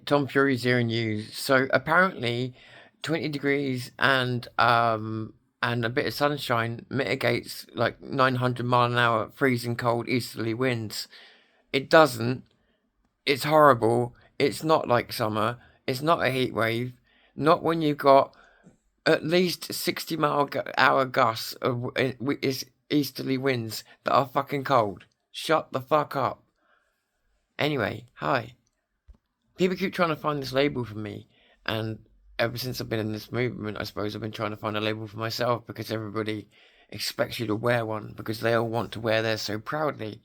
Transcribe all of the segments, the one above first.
Tom Fury Zero News. So apparently, 20 degrees and a bit of sunshine mitigates like 900-mile-an-hour freezing cold easterly winds. It doesn't. It's horrible. It's not like summer. It's not a heat wave. Not when you've got at least 60-mile-hour gusts of easterly winds that are fucking cold. Shut the fuck up. Anyway, hi. People keep trying to find this label for me, and ever since I've been in this movement, I suppose I've been trying to find a label for myself because everybody expects you to wear one because they all want to wear theirs so proudly.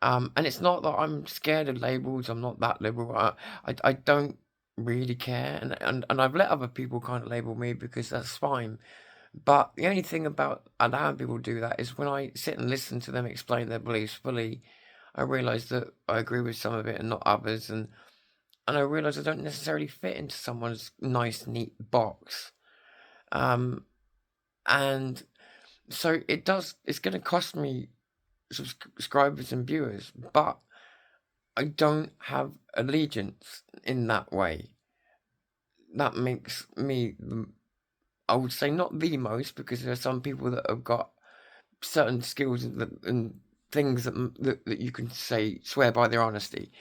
And it's not that I'm scared of labels. I'm not that liberal. I don't really care, and I've let other people kind of label me because that's fine. But the only thing about allowing people to do that is when I sit and listen to them explain their beliefs fully, I realise that I agree with some of it and not others, and I realise I don't necessarily fit into someone's nice, neat box. Um, and so it's going to cost me subscribers and viewers, but I don't have allegiance in that way. That makes me, I would say, not the most, because there are some people that have got certain skills and things that you can say swear by their honesty.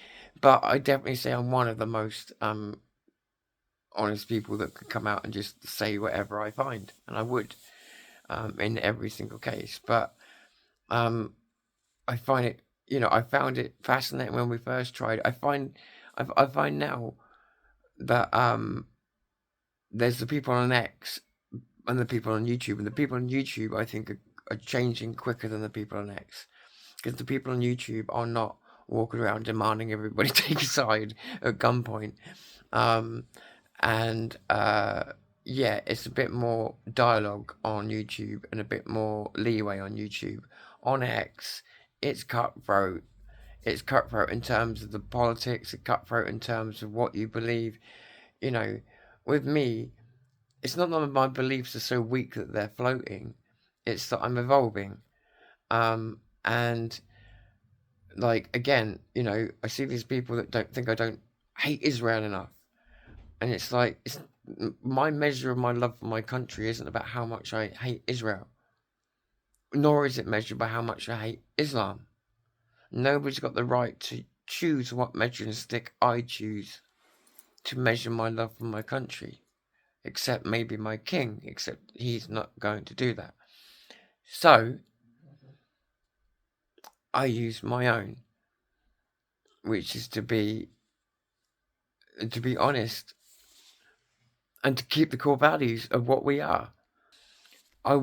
But I definitely say I'm one of the most honest people that could come out and just say whatever I find, and I would in every single case. But um, I find it, I found it fascinating when we first tried. I find now that there's the people on X and the people on YouTube, and the people on YouTube I think are changing quicker than the people on X, because the people on YouTube are not walking around demanding everybody take a side at gunpoint. Um, and yeah, it's a bit more dialogue on YouTube and a bit more leeway on YouTube. On X, it's cutthroat. It's cutthroat in terms of the politics. It's cutthroat in terms of what you believe. You know, with me, it's not that my beliefs are so weak that they're floating. It's that I'm evolving. And like again, I see these people that don't think I don't hate Israel enough, and it's like my measure of my love for my country isn't about how much I hate Israel, nor is it measured by how much I hate Islam. Nobody's got the right to choose what measuring stick I choose to measure my love for my country, except maybe my king, except he's not going to do that. So I use my own, which is to be honest and to keep the core values of what we are. I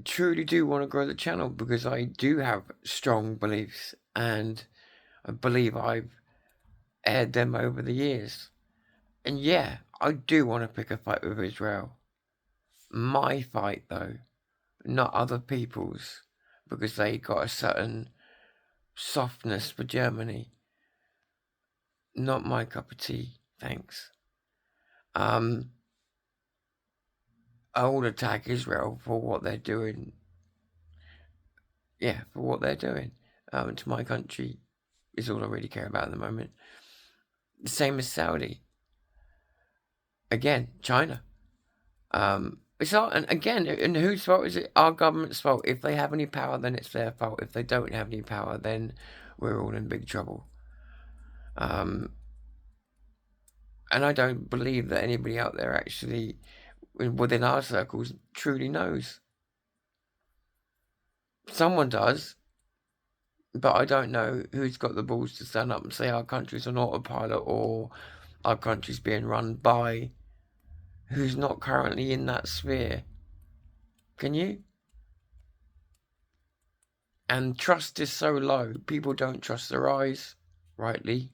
truly do want to grow the channel because I do have strong beliefs, and I believe I've aired them over the years. And yeah, I do want to pick a fight with Israel. My fight, though, not other people's, because they got a certain softness for Germany. Not my cup of tea, thanks. I will attack Israel for what they're doing. Yeah, for what they're doing to my country is all I really care about at the moment. The same as Saudi. Again, China. It's not, and again, and whose fault is it? Our government's fault. If they have any power, then it's their fault. If they don't have any power, then we're all in big trouble. Um, and I don't believe that anybody out there actually, within our circles, truly knows. Someone does, but I don't know who's got the balls to stand up and say our country's on autopilot or our country's being run by who's not currently in that sphere. Can you? And trust is so low. People don't trust their eyes, rightly.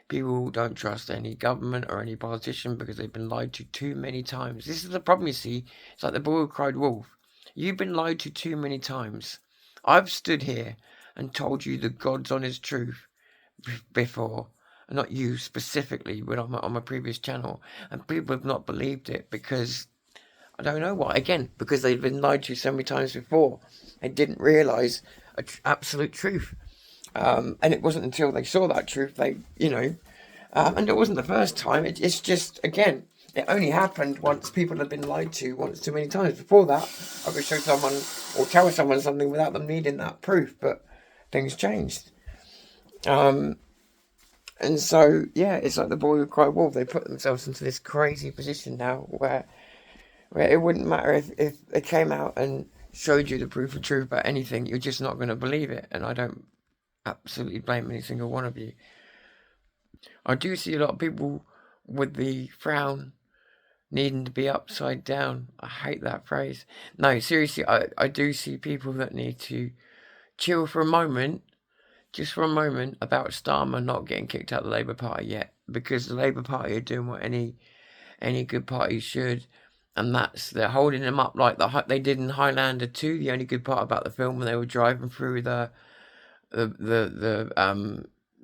People don't trust any government or any politician because they've been lied to too many times. This is the problem, you see. It's like the boy who cried wolf. You've been lied to too many times. I've stood here and told you the God's honest truth before. Not you specifically, but on my previous channel. And people have not believed it because I don't know why. Again, because they've been lied to so many times before. They didn't realise absolute truth. And it wasn't until they saw that truth And it wasn't the first time. It's just, again, it only happened once people have been lied to once too many times. Before that, I could show someone or tell someone something without them needing that proof, but things changed. And so, yeah, it's like the boy who cried wolf. They put themselves into this crazy position now where it wouldn't matter if they came out and showed you the proof of truth about anything, you're just not going to believe it. And I don't absolutely blame any single one of you. I do see a lot of people with the frown needing to be upside down. I hate that phrase. No, seriously, I do see people that need to chill for a moment, just for a moment, about Starmer not getting kicked out of the Labour Party yet, because the Labour Party are doing what any good party should, and that's they're holding him up like they did in Highlander 2. The only good part about the film, when they were driving through the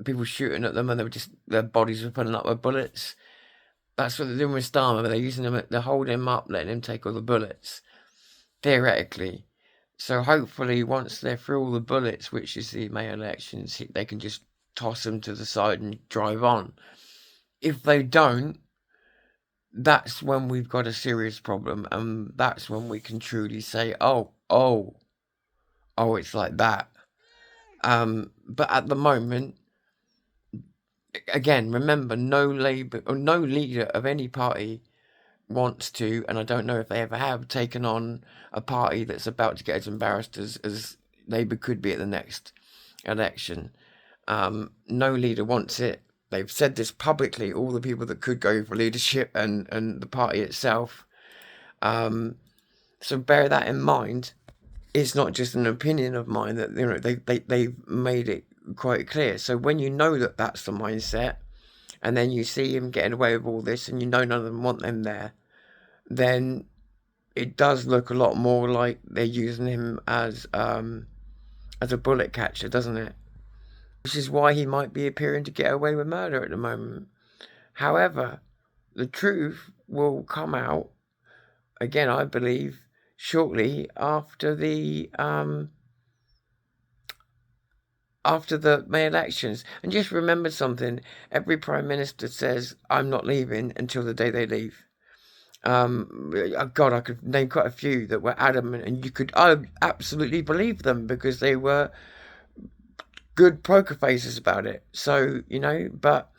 people shooting at them, and they were just, their bodies were putting up with bullets. That's what they're doing with Starmer. They're using him. They're holding him up, letting him take all the bullets, theoretically. So hopefully, once they're through all the bullets, which is the May elections, they can just toss him to the side and drive on. If they don't, that's when we've got a serious problem, and that's when we can truly say, oh, it's like that. But at the moment, again, remember, no leader of any party wants to, and I don't know if they ever have, taken on a party that's about to get as embarrassed as Labour could be at the next election. No leader wants it. They've said this publicly, all the people that could go for leadership and the party itself. So bear that in mind. It's not just an opinion of mine, that they've made it quite clear. So when you know that that's the mindset, and then you see him getting away with all this, and you know none of them want them there, then it does look a lot more like they're using him as a bullet catcher, doesn't it? Which is why he might be appearing to get away with murder at the moment. However, the truth will come out, again, I believe, shortly after the May elections. And just remember something: every Prime Minister says, I'm not leaving until the day they leave. God, I could name quite a few that were adamant, and you could absolutely believe them because they were good poker faces about it. So, but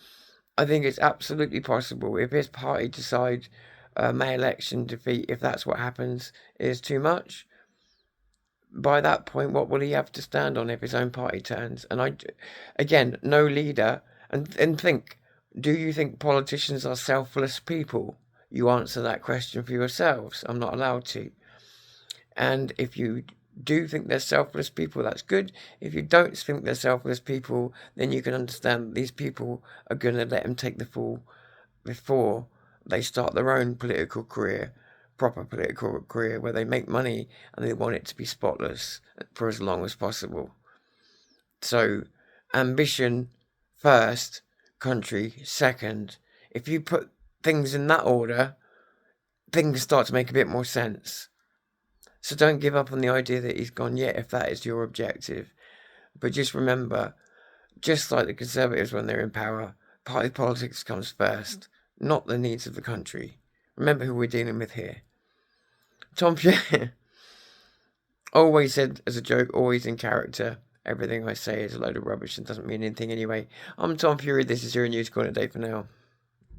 I think it's absolutely possible, if his party decide May election defeat, if that's what happens, is too much, by that point, what will he have to stand on if his own party turns? And again, no leader. And think, do you think politicians are selfless people? You answer that question for yourselves. I'm not allowed to. And if you do think they're selfless people, that's good. If you don't think they're selfless people, then you can understand that these people are going to let him take the fall before they start their own political career, proper political career, where they make money and they want it to be spotless for as long as possible. So, ambition first, country second. If you put things in that order, things start to make a bit more sense. So don't give up on the idea that he's gone yet, if that is your objective. But just remember, just like the Conservatives when they're in power, party politics comes first, not the needs of the country. Remember who we're dealing with here. Tom Fury always said as a joke, always in character, everything I say is a load of rubbish and doesn't mean anything anyway. I'm Tom Fury, this is your news corner day for now.